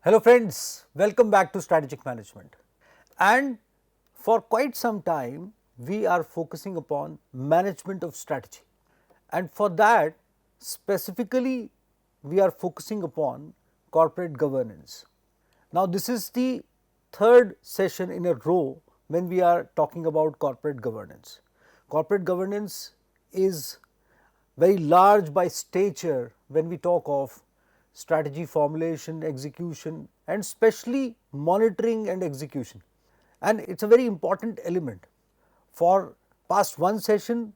Hello friends, welcome back to Strategic Management. And for quite some time, we are focusing upon management of strategy. And for that, specifically, we are focusing upon corporate governance. Now, this is the third session in a row when we are talking about corporate governance. Corporate governance is very large by stature when we talk of strategy formulation, execution, and especially monitoring and execution. And it's a very important element. For past one session,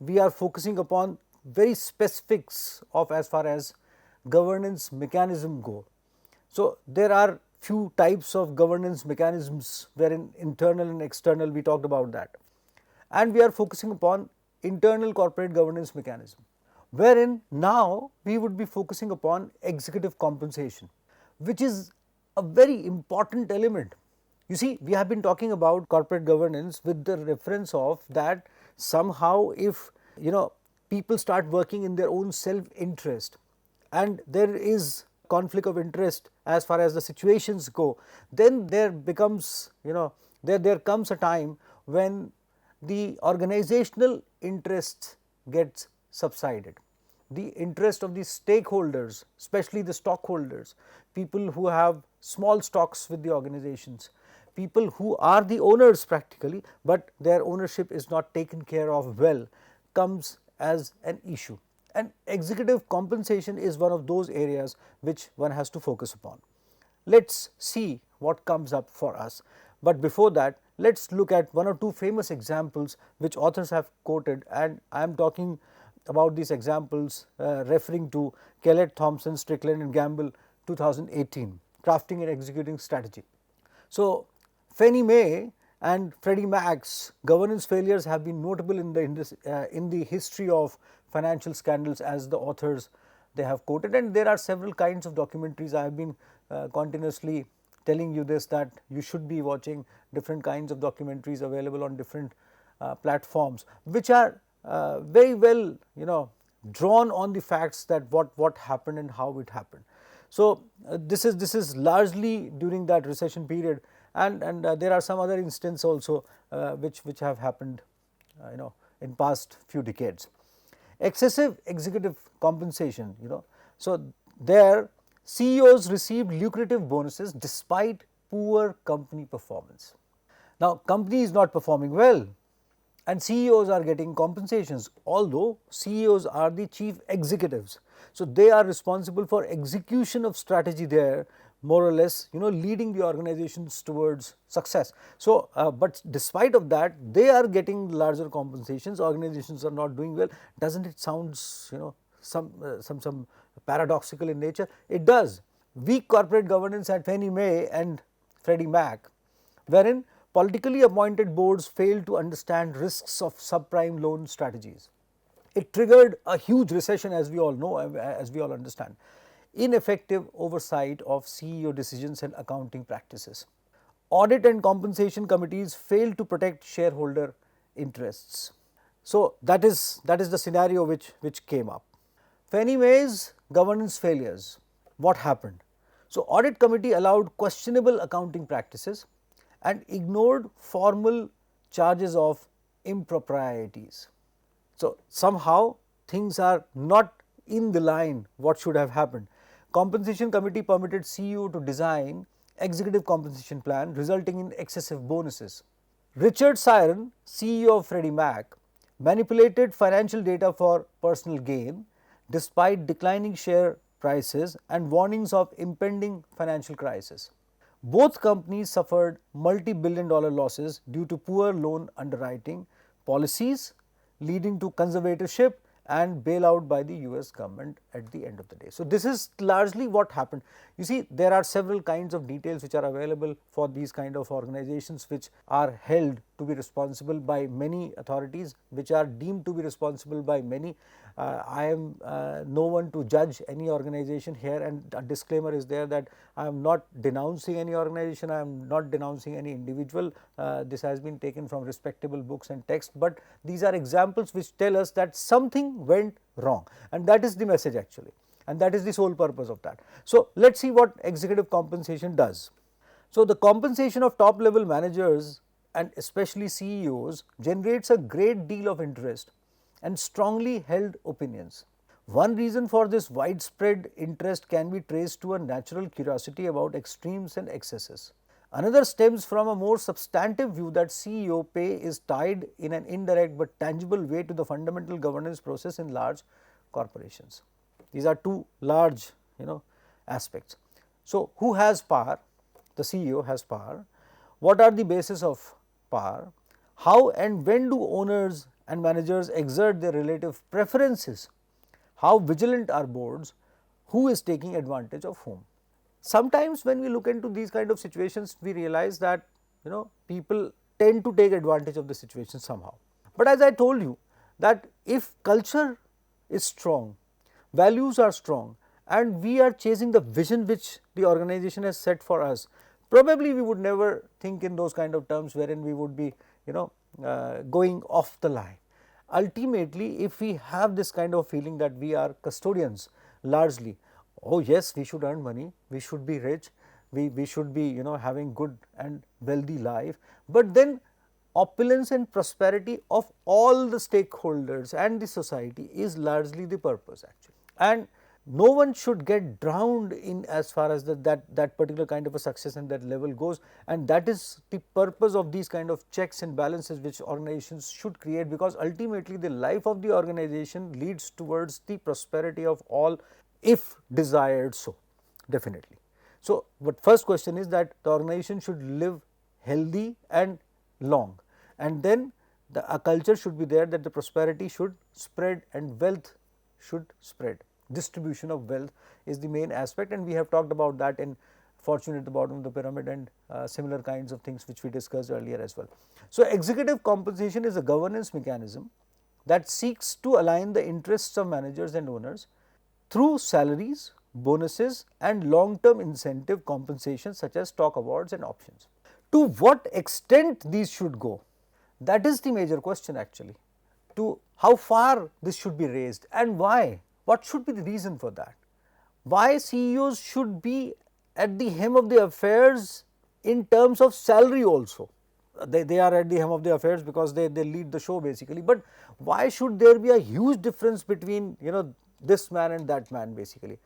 we are focusing upon very specifics of as far as governance mechanism go. So, there are few types of governance mechanisms wherein internal and external, we talked about that. And we are focusing upon internal corporate governance mechanism, wherein now we would be focusing upon executive compensation, which is a very important element. You see, we have been talking about corporate governance with the reference of that somehow if people start working in their own self interest and there is conflict of interest as far as the situations go, then there becomes there comes a time when the organizational interest gets subsided. The interest of the stakeholders, especially the stockholders, people who have small stocks with the organizations, people who are the owners practically, but their ownership is not taken care of well, comes as an issue. And executive compensation is one of those areas which one has to focus upon. Let us see what comes up for us. But before that, let us look at one or two famous examples which authors have quoted, and I am talking about these examples referring to Kellett, Thompson, Strickland and Gamble 2018, Crafting and Executing Strategy. So, Fannie Mae and Freddie Mac's governance failures have been notable in the history of financial scandals, as the authors they have quoted, and there are several kinds of documentaries. I have been continuously telling you this, that you should be watching different kinds of documentaries available on different platforms, which are very well drawn on the facts that what happened and how it happened. So, this is largely during that recession period, and there are some other instances also which have happened in past few decades. Excessive executive compensation, so there CEOs received lucrative bonuses despite poor company performance. Now, company is not performing well and CEOs are getting compensations, although CEOs are the chief executives. So, they are responsible for execution of strategy there, more or less leading the organizations towards success. So, but despite of that, they are getting larger compensations, organizations are not doing well. Does not it sound some paradoxical in nature? It does. Weak corporate governance at Fannie Mae and Freddie Mac, wherein politically appointed boards failed to understand risks of subprime loan strategies. It triggered a huge recession, as we all know, as we all understand. Ineffective oversight of CEO decisions and accounting practices. Audit and compensation committees failed to protect shareholder interests. So, that is the scenario which came up. Fannie Mae's governance failures. What happened? So, audit committee allowed questionable accounting practices and ignored formal charges of improprieties. So, somehow things are not in the line what should have happened. Compensation committee permitted CEO to design executive compensation plan, resulting in excessive bonuses. Richard Siron, CEO of Freddie Mac, manipulated financial data for personal gain despite declining share prices and warnings of impending financial crisis. Both companies suffered multi-billion-dollar losses due to poor loan underwriting policies, leading to conservatorship and bailout by the US government at the end of the day. So, this is largely what happened. You see, there are several kinds of details which are available for these kind of organizations which are held to be responsible by many authorities, which are deemed to be responsible by many. I am no one to judge any organization here, and a disclaimer is there that I am not denouncing any organization, I am not denouncing any individual. This has been taken from respectable books and texts, but these are examples which tell us that something went wrong, and that is the message actually. and that is the sole purpose of that. So, let us see what executive compensation does. So, the compensation of top level managers and especially CEOs generates a great deal of interest and strongly held opinions. One reason for this widespread interest can be traced to a natural curiosity about extremes and excesses. Another stems from a more substantive view that CEO pay is tied in an indirect but tangible way to the fundamental governance process in large corporations. These are two large aspects. So, who has power? The CEO has power. What are the basis of power? How and when do owners and managers exert their relative preferences? How vigilant are boards? Who is taking advantage of whom? Sometimes when we look into these kind of situations, we realize that people tend to take advantage of the situation somehow. But as I told you that if culture is strong, values are strong, and we are chasing the vision which the organization has set for us, probably we would never think in those kind of terms wherein we would be going off the line. Ultimately, if we have this kind of feeling that we are custodians largely, oh yes, we should earn money, we should be rich, we should be having good and wealthy life, but then opulence and prosperity of all the stakeholders and the society is largely the purpose actually. And no one should get drowned in as far as that particular kind of a success and that level goes, and that is the purpose of these kind of checks and balances which organizations should create, because ultimately the life of the organization leads towards the prosperity of all if desired so, definitely. So, but first question is that the organization should live healthy and long, and then a culture should be there that the prosperity should spread and wealth should spread. Distribution of wealth is the main aspect, and we have talked about that in fortune at the bottom of the pyramid and similar kinds of things which we discussed earlier as well. So, executive compensation is a governance mechanism that seeks to align the interests of managers and owners through salaries, bonuses and long term incentive compensation such as stock awards and options. To what extent these should go? That is the major question actually. To how far this should be raised and why? What should be the reason for that? Why CEOs should be at the hem of the affairs in terms of salary also? They are at the hem of the affairs because they lead the show basically, but why should there be a huge difference between this man and that man basically?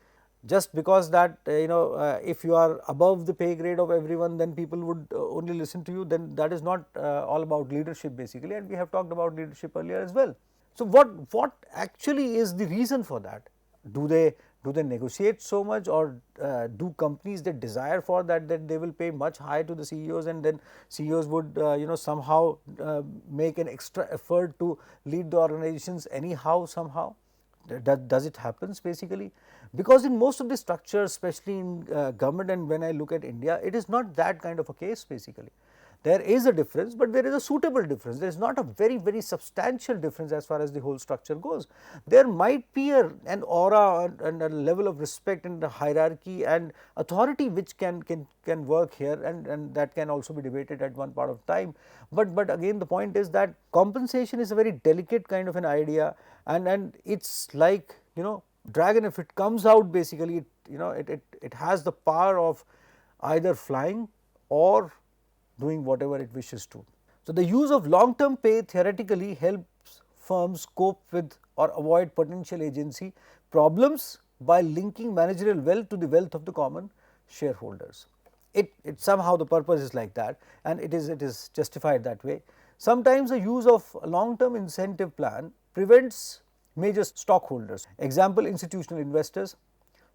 Just because that if you are above the pay grade of everyone, then people would only listen to you, then that is not all about leadership basically, and we have talked about leadership earlier as well. So, what actually is the reason for that? Do they negotiate so much, or do companies that desire for that they will pay much higher to the CEOs, and then CEOs would somehow make an extra effort to lead the organizations anyhow somehow? Does it happens basically? Because in most of the structures, especially in government, and when I look at India, it is not that kind of a case basically. There is a difference, but there is a suitable difference. There is not a very substantial difference as far as the whole structure goes. There might be an aura and a level of respect and a hierarchy and authority which can work here, and that can also be debated at one part of time. But again the point is that compensation is a very delicate kind of an idea, and it's like dragon, if it comes out basically it has the power of either flying or doing whatever it wishes to. So, the use of long term pay theoretically helps firms cope with or avoid potential agency problems by linking managerial wealth to the wealth of the common shareholders. It somehow the purpose is like that, and it is justified that way. Sometimes the use of a long term incentive plan prevents major stockholders, example institutional investors,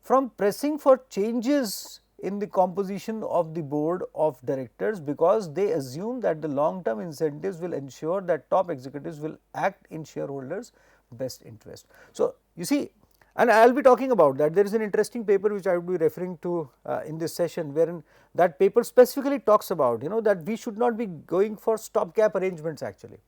from pressing for changes in the composition of the board of directors, because they assume that the long term incentives will ensure that top executives will act in shareholders' best interest. So, you see, and I will be talking about that. There is an interesting paper which I will be referring to in this session, wherein that paper specifically talks about that we should not be going for stopgap arrangements actually.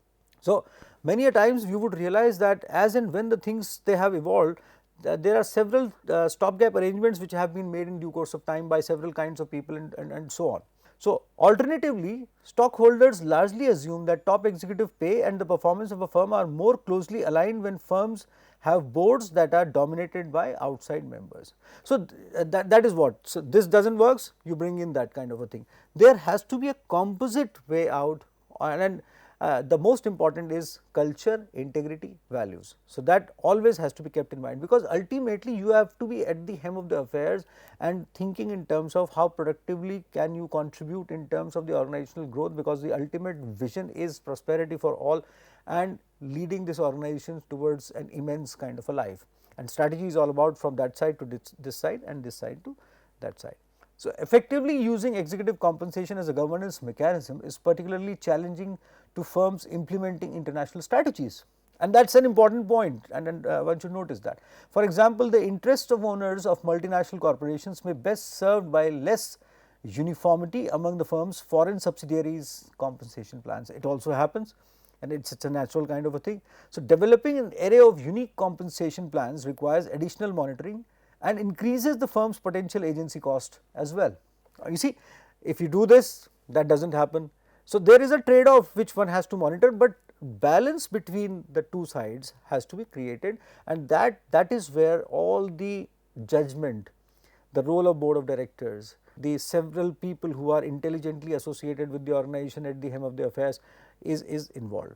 So, many a times you would realize that as and when the things they have evolved, there are several stopgap arrangements which have been made in due course of time by several kinds of people and so on. So, alternatively, stockholders largely assume that top executive pay and the performance of a firm are more closely aligned when firms have boards that are dominated by outside members. So, that is what. So, this does not work, you bring in that kind of a thing. There has to be a composite way out, and the most important is culture, integrity, values. So, that always has to be kept in mind, because ultimately you have to be at the hem of the affairs and thinking in terms of how productively can you contribute in terms of the organizational growth, because the ultimate vision is prosperity for all and leading this organization towards an immense kind of a life. And strategy is all about from that side to this side and this side to that side. So, effectively using executive compensation as a governance mechanism is particularly challenging to firms implementing international strategies, and that is an important point, and one should notice that. For example, the interests of owners of multinational corporations may best served by less uniformity among the firm's foreign subsidiaries compensation plans. It also happens, and it is a natural kind of a thing. So, developing an array of unique compensation plans requires additional monitoring and increases the firm's potential agency cost as well. You see, if you do this, that does not happen. So, there is a trade off which one has to monitor, but balance between the two sides has to be created, and that is where all the judgment, the role of board of directors, the several people who are intelligently associated with the organization at the hem of the affairs is involved.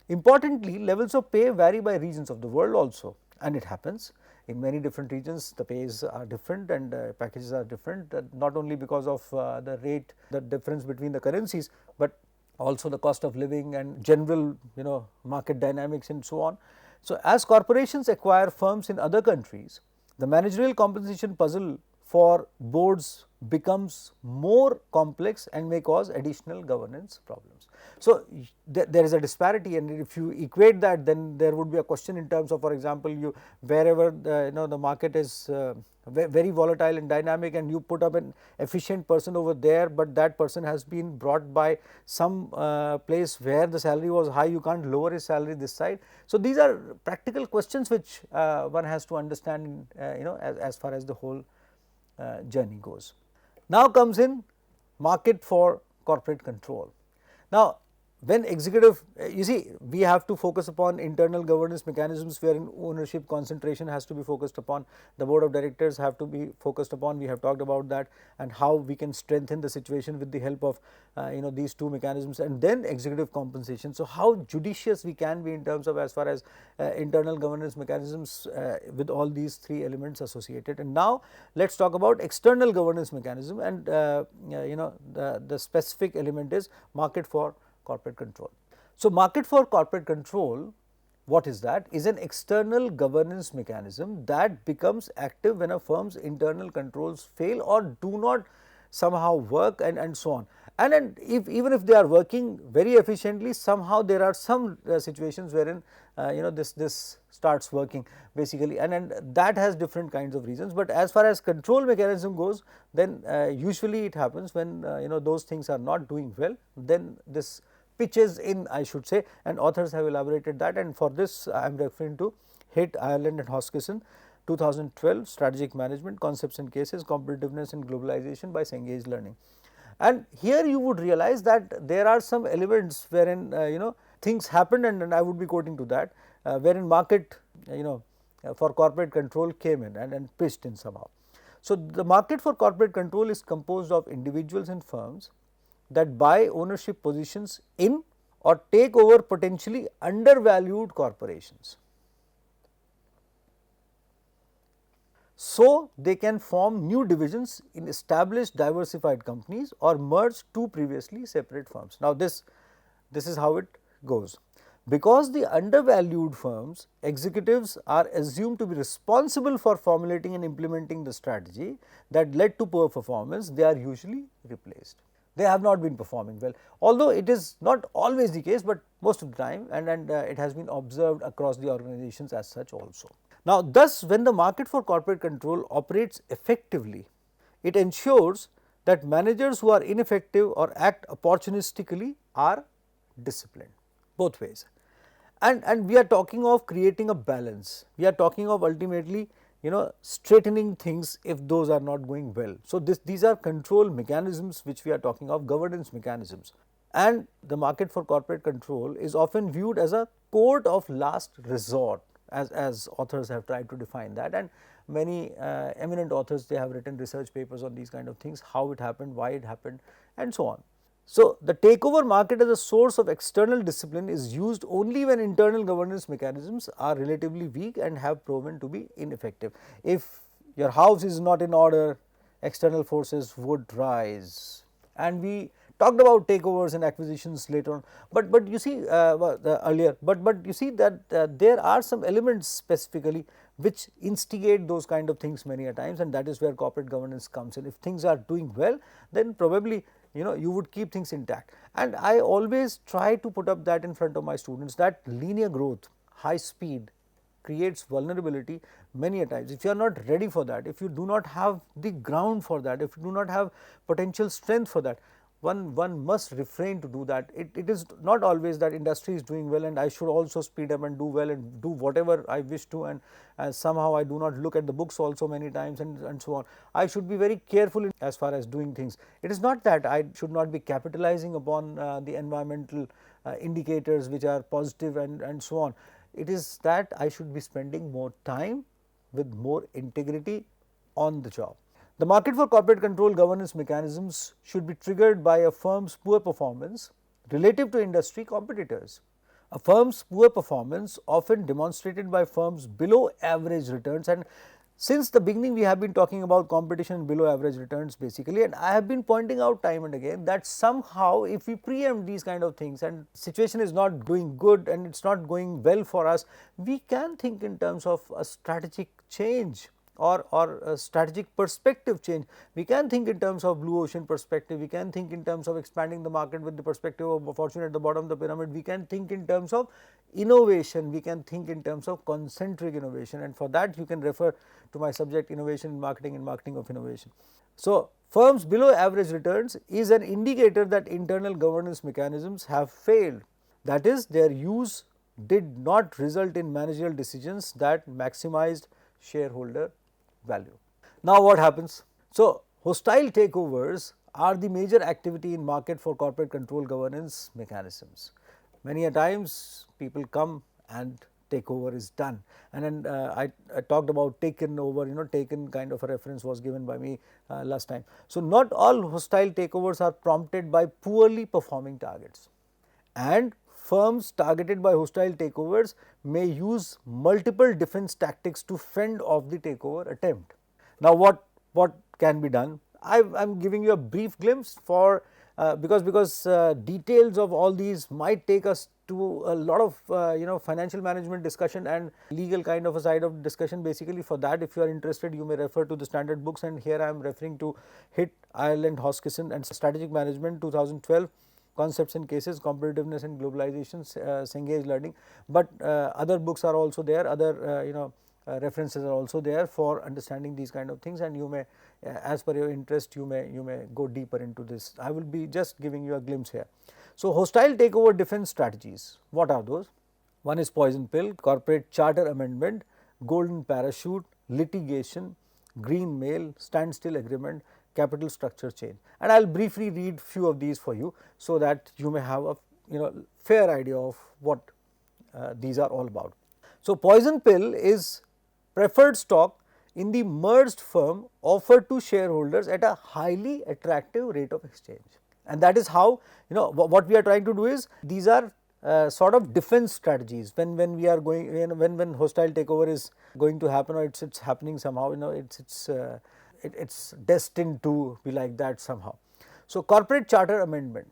Importantly, levels of pay vary by regions of the world also, and it happens in many different regions. The pays are different and packages are different, not only because of the rate, the difference between the currencies, but also the cost of living and general market dynamics and so on. So, as corporations acquire firms in other countries, the managerial compensation puzzle for boards becomes more complex and may cause additional governance problems. So, there is a disparity, and if you equate that, then there would be a question in terms of, for example, you wherever the market is very volatile and dynamic, and you put up an efficient person over there, but that person has been brought by some place where the salary was high, you can't lower his salary this side. So, these are practical questions which one has to understand as far as the whole journey goes. Now comes in market for corporate control. Now, when executive, you see, we have to focus upon internal governance mechanisms wherein ownership concentration has to be focused upon, the board of directors have to be focused upon, we have talked about that, and how we can strengthen the situation with the help of these two mechanisms, and then executive compensation. So, how judicious we can be in terms of as far as internal governance mechanisms with all these three elements associated. And now let us talk about external governance mechanism, and the specific element is market for corporate control. So, market for corporate control, what is that? Is an external governance mechanism that becomes active when a firm's internal controls fail or do not somehow work, and so on. And even if they are working very efficiently, somehow there are some situations wherein this starts working basically, and that has different kinds of reasons. But as far as control mechanism goes, then usually it happens when those things are not doing well, then this pitches in, I should say, and authors have elaborated that, and for this I am referring to Hitt, Ireland and Hoskisson 2012 Strategic Management Concepts and Cases, Competitiveness and Globalization by Cengage Learning. And here you would realize that there are some elements wherein things happened, and I would be quoting to that, wherein market for corporate control came in and pitched in somehow. So, the market for corporate control is composed of individuals and firms that buy ownership positions in or take over potentially undervalued corporations, so they can form new divisions in established diversified companies or merge two previously separate firms. Now, this is how it goes. Because the undervalued firms, executives are assumed to be responsible for formulating and implementing the strategy that led to poor performance, they are usually replaced. They have not been performing well, although it is not always the case, but most of the time, and it has been observed across the organizations as such also. Now, thus when the market for corporate control operates effectively, it ensures that managers who are ineffective or act opportunistically are disciplined, both ways. And we are talking of creating a balance, we are talking of ultimately straightening things if those are not going well. So, these are control mechanisms which we are talking of, governance mechanisms, and the market for corporate control is often viewed as a court of last resort, as authors have tried to define that, and many eminent authors, they have written research papers on these kind of things, how it happened, why it happened, and so on. So, the takeover market as a source of external discipline is used only when internal governance mechanisms are relatively weak and have proven to be ineffective. If your house is not in order, external forces would rise. And we talked about takeovers and acquisitions later on, but you see earlier, but you see that there are some elements specifically which instigate those kind of things many a times, and that is where corporate governance comes in. If things are doing well, then probably you would keep things intact, and I always try to put up that in front of my students, that linear growth, high speed creates vulnerability many a times. If you are not ready for that, if you do not have the ground for that, if you do not have potential strength for that, one must refrain to do that. It is not always that industry is doing well and I should also speed up and do well and do whatever I wish to, and somehow I do not look at the books also many times and so on. I should be very careful as far as doing things. It is not that I should not be capitalizing upon the environmental indicators which are positive and so on. It is that I should be spending more time with more integrity on the job. The market for corporate control governance mechanisms should be triggered by a firm's poor performance relative to industry competitors. A firm's poor performance often demonstrated by firms below average returns, and since the beginning we have been talking about competition below average returns basically, and I have been pointing out time and again that somehow if we preempt these kind of things and situation is not doing good and it is not going well for us, we can think in terms of a strategic change or a strategic perspective change. We can think in terms of blue ocean perspective, we can think in terms of expanding the market with the perspective of fortune at the bottom of the pyramid, we can think in terms of innovation, we can think in terms of concentric innovation, and for that you can refer to my subject innovation in marketing and marketing of innovation. So, firms below average returns is an indicator that internal governance mechanisms have failed, that is their use did not result in managerial decisions that maximized shareholder value. Now, what happens? So, hostile takeovers are the major activity in market for corporate control governance mechanisms. Many a times people come and takeover is done, and then I talked about taken over, taken kind of a reference was given by me last time. So, not all hostile takeovers are prompted by poorly performing targets, and firms targeted by hostile takeovers may use multiple defense tactics to fend off the takeover attempt. Now, what can be done? I am giving you a brief glimpse for because details of all these might take us to a lot of financial management discussion and legal kind of a side of discussion. Basically, for that, if you are interested, you may refer to the standard books, and here I am referring to Hitt, Ireland, Hoskisson and Strategic Management 2012. Concepts and cases, competitiveness and globalization, Cengage learning, but other books are also there, other references are also there for understanding these kind of things, and you may as per your interest you may go deeper into this. I will be just giving you a glimpse here. So, hostile takeover defense strategies, what are those? One is poison pill, corporate charter amendment, golden parachute, litigation, green mail, standstill agreement, capital structure change, and I will briefly read few of these for you, so that you may have a fair idea of what these are all about. So, poison pill is preferred stock in the merged firm offered to shareholders at a highly attractive rate of exchange, and that is how what we are trying to do is these are sort of defense strategies when we are going when hostile takeover is going to happen, or it's happening somehow, it's destined to be like that somehow. So, corporate charter amendment,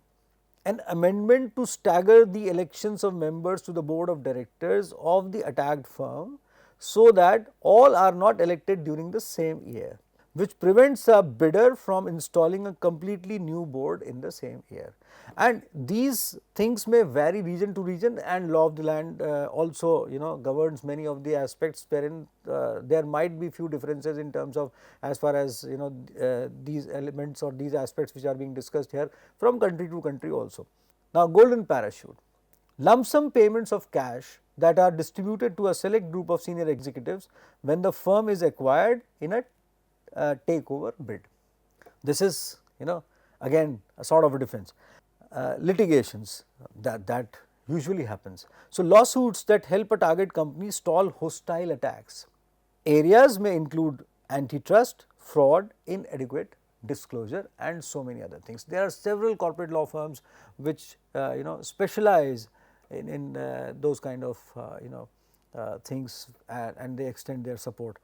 an amendment to stagger the elections of members to the board of directors of the attacked firm, so that all are not elected during the same year, which prevents a bidder from installing a completely new board in the same year. And these things may vary region to region, and law of the land also governs many of the aspects wherein there might be few differences in terms of as far as these elements or these aspects which are being discussed here from country to country also. Now, golden parachute, lump sum payments of cash that are distributed to a select group of senior executives when the firm is acquired in a takeover bid. This is again a sort of a defense. Litigations that usually happens. So, lawsuits that help a target company stall hostile attacks. Areas may include antitrust, fraud, inadequate disclosure and so many other things. There are several corporate law firms which specialize in those kind of things, and they extend their support.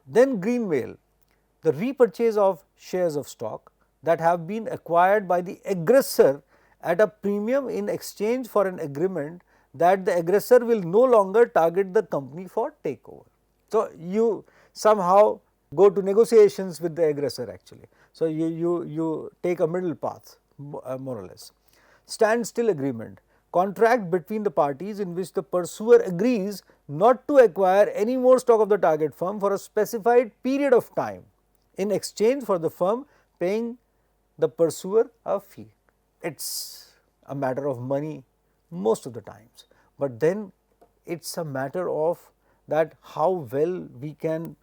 Then greenmail, the repurchase of shares of stock that have been acquired by the aggressor at a premium in exchange for an agreement that the aggressor will no longer target the company for takeover. So, you somehow go to negotiations with the aggressor actually. So, you take a middle path more or less. Standstill agreement, contract between the parties in which the pursuer agrees not to acquire any more stock of the target firm for a specified period of time in exchange for the firm paying the pursuer a fee. It is a matter of money most of the times, but then it is a matter of that how well we can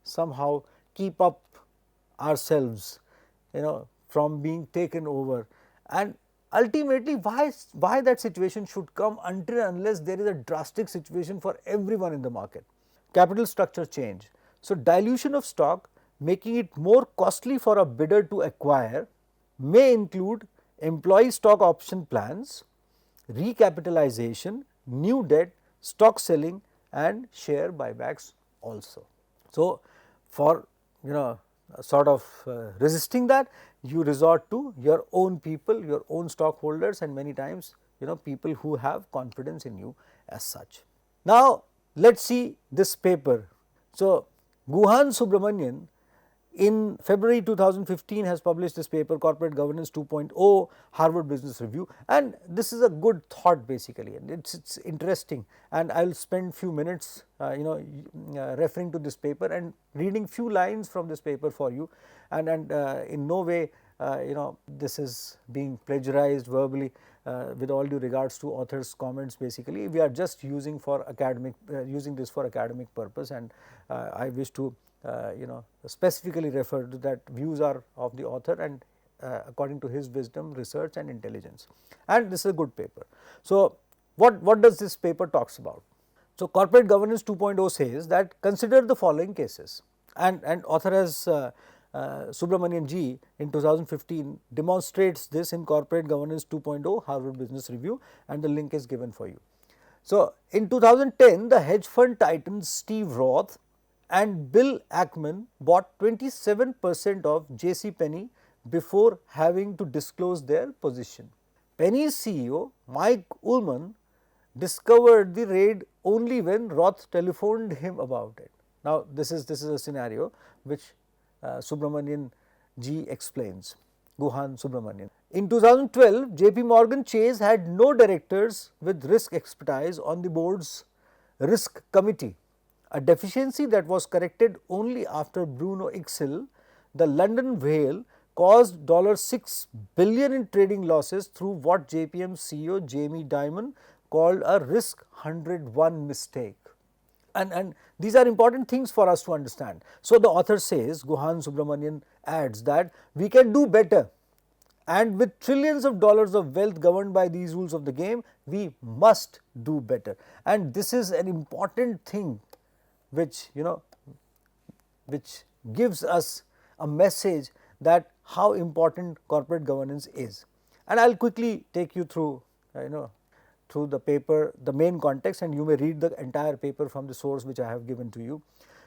somehow keep up ourselves from being taken over, and ultimately why that situation should come until unless there is a drastic situation for everyone in the market. Capital structure change. So, dilution of stock making it more costly for a bidder to acquire may include employee stock option plans, recapitalization, new debt, stock selling and share buybacks also. So, for sort of resisting that, you resort to your own people, your own stockholders, and many times people who have confidence in you as such. Now, let us see this paper. So, Guhan Subramanian in February 2015 has published this paper, Corporate Governance 2.0, Harvard Business Review, and this is a good thought basically, and it's interesting, and I will spend few minutes referring to this paper and reading few lines from this paper for you, and in no way this is being plagiarized verbally, with all due regards to author's comments. Basically we are just using for academic using this for academic purpose, and I wish to specifically refer to that views are of the author and according to his wisdom, research and intelligence, and this is a good paper. So, what does this paper talks about? So, Corporate Governance 2.0 says that consider the following cases, and author has Subramanian ji in 2015 demonstrates this in Corporate Governance 2.0 Harvard Business Review, and the link is given for you. So, in 2010 the hedge fund titans Steve Roth and Bill Ackman bought 27% of JC Penney before having to disclose their position. Penny's CEO Mike Ullman discovered the raid only when Roth telephoned him about it. Now, this is a scenario which Subramanian ji explains, Guhan Subramanian. In 2012, JP Morgan Chase had no directors with risk expertise on the board's risk committee, a deficiency that was corrected only after Bruno Ixel, the London whale, caused $6 billion in trading losses through what JPM CEO Jamie Dimon called a risk 101 mistake. And these are important things for us to understand. So, the author says, Guhan Subramanian adds that we can do better, and with trillions of dollars of wealth governed by these rules of the game, we must do better. And this is an important thing which which gives us a message that how important corporate governance is. And I will quickly take you through through the paper, the main context, and you may read the entire paper from the source which I have given to you.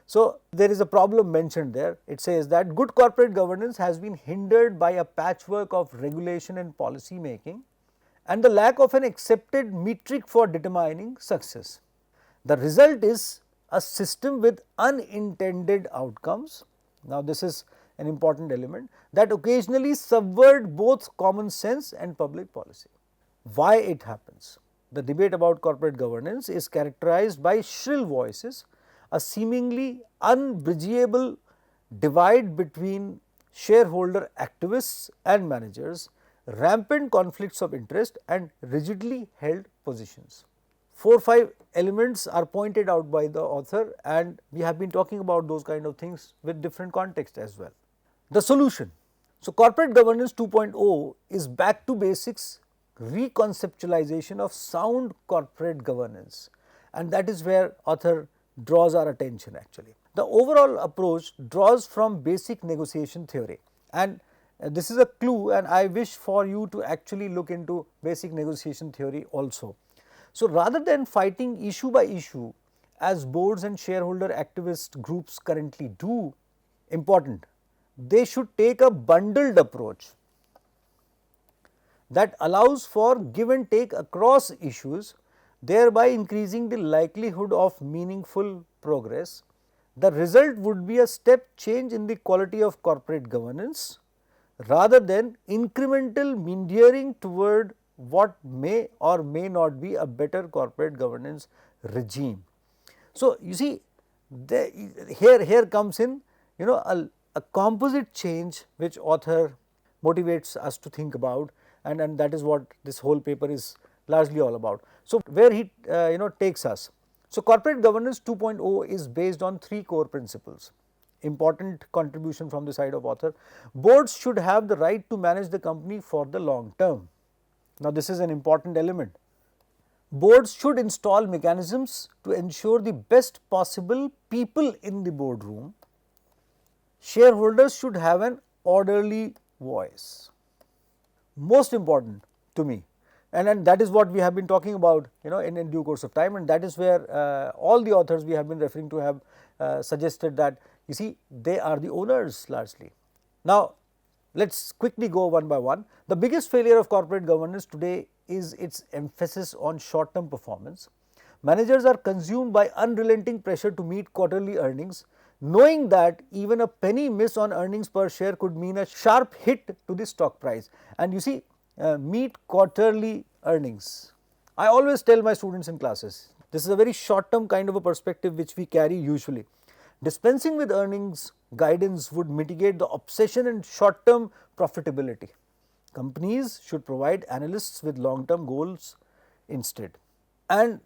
So, there is a problem mentioned there. It says that good corporate governance has been hindered by a patchwork of regulation and policy making and the lack of an accepted metric for determining success. The result is a system with unintended outcomes. Now, this is an important element that occasionally subvert both common sense and public policy. Why it happens? The debate about corporate governance is characterized by shrill voices, a seemingly unbridgeable divide between shareholder activists and managers, rampant conflicts of interest and rigidly held positions. 4-5 elements are pointed out by the author, and we have been talking about those kind of things with different contexts as well. The solution. So, corporate governance 2.0 is back to basics reconceptualization of sound corporate governance, and that is where author draws our attention actually. The overall approach draws from basic negotiation theory, and this is a clue, and I wish for you to actually look into basic negotiation theory also. So, rather than fighting issue by issue as boards and shareholder activist groups currently do, important, they should take a bundled approach that allows for give and take across issues, thereby increasing the likelihood of meaningful progress. The result would be a step change in the quality of corporate governance rather than incremental meandering toward what may or may not be a better corporate governance regime. So, you see here comes in a composite change which author motivates us to think about, and that is what this whole paper is largely all about. So, where he takes us. So, corporate governance 2.0 is based on 3 core principles. Important contribution from the side of author. Boards should have the right to manage the company for the long term. Now, this is an important element. Boards should install mechanisms to ensure the best possible people in the boardroom. Shareholders should have an orderly voice. Most important to me, and that is what we have been talking about in due course of time, and that is where all the authors we have been referring to have suggested that you see they are the owners largely. Now, let us quickly go one by one. The biggest failure of corporate governance today is its emphasis on short term performance. Managers are consumed by unrelenting pressure to meet quarterly earnings, knowing that even a penny miss on earnings per share could mean a sharp hit to the stock price. And you see, meet quarterly earnings. I always tell my students in classes, this is a very short term kind of a perspective which we carry usually. Dispensing with earnings guidance would mitigate the obsession in short term profitability. Companies should provide analysts with long term goals instead. And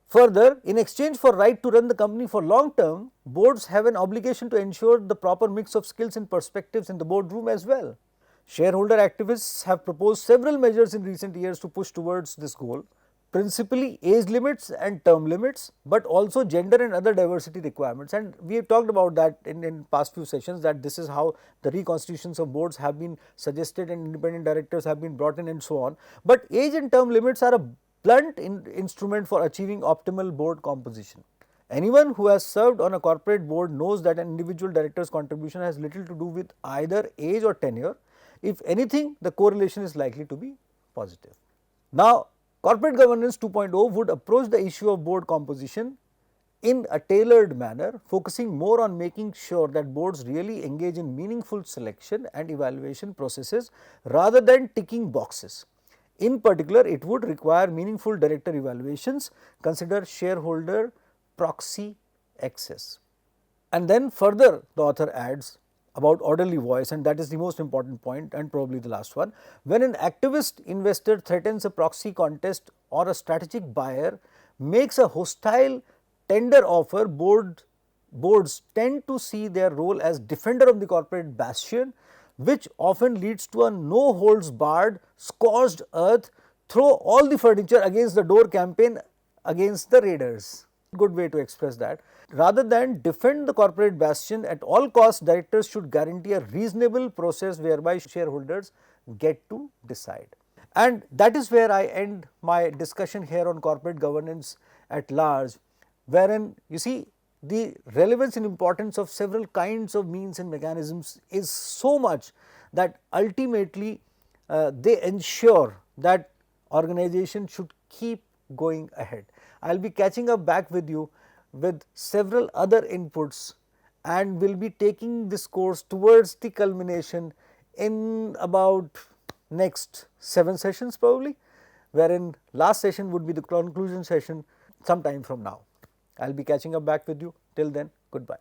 further, in exchange for right to run the company for long term, boards have an obligation to ensure the proper mix of skills and perspectives in the boardroom as well. Shareholder activists have proposed several measures in recent years to push towards this goal, principally age limits and term limits, but also gender and other diversity requirements. And we have talked about that in past few sessions, that this is how the reconstitutions of boards have been suggested and independent directors have been brought in and so on. But age and term limits are a blunt instrument for achieving optimal board composition. Anyone who has served on a corporate board knows that an individual director's contribution has little to do with either age or tenure. If anything, the correlation is likely to be positive. Now, corporate governance 2.0 would approach the issue of board composition in a tailored manner, focusing more on making sure that boards really engage in meaningful selection and evaluation processes rather than ticking boxes. In particular, it would require meaningful director evaluations, consider shareholder proxy access. And then further the author adds about orderly voice, and that is the most important point and probably the last one. When an activist investor threatens a proxy contest or a strategic buyer makes a hostile tender offer, boards tend to see their role as defender of the corporate bastion, which often leads to a no holds barred, scorched earth, throw all the furniture against the door campaign against the raiders. Good way to express that. Rather than defend the corporate bastion at all costs, directors should guarantee a reasonable process whereby shareholders get to decide. And that is where I end my discussion here on corporate governance at large, wherein you see the relevance and importance of several kinds of means and mechanisms is so much that ultimately they ensure that organization should keep going ahead. I will be catching up back with you with several other inputs and will be taking this course towards the culmination in about next 7 sessions probably, wherein last session would be the conclusion session sometime from now. I will be catching up back with you. Till then, goodbye.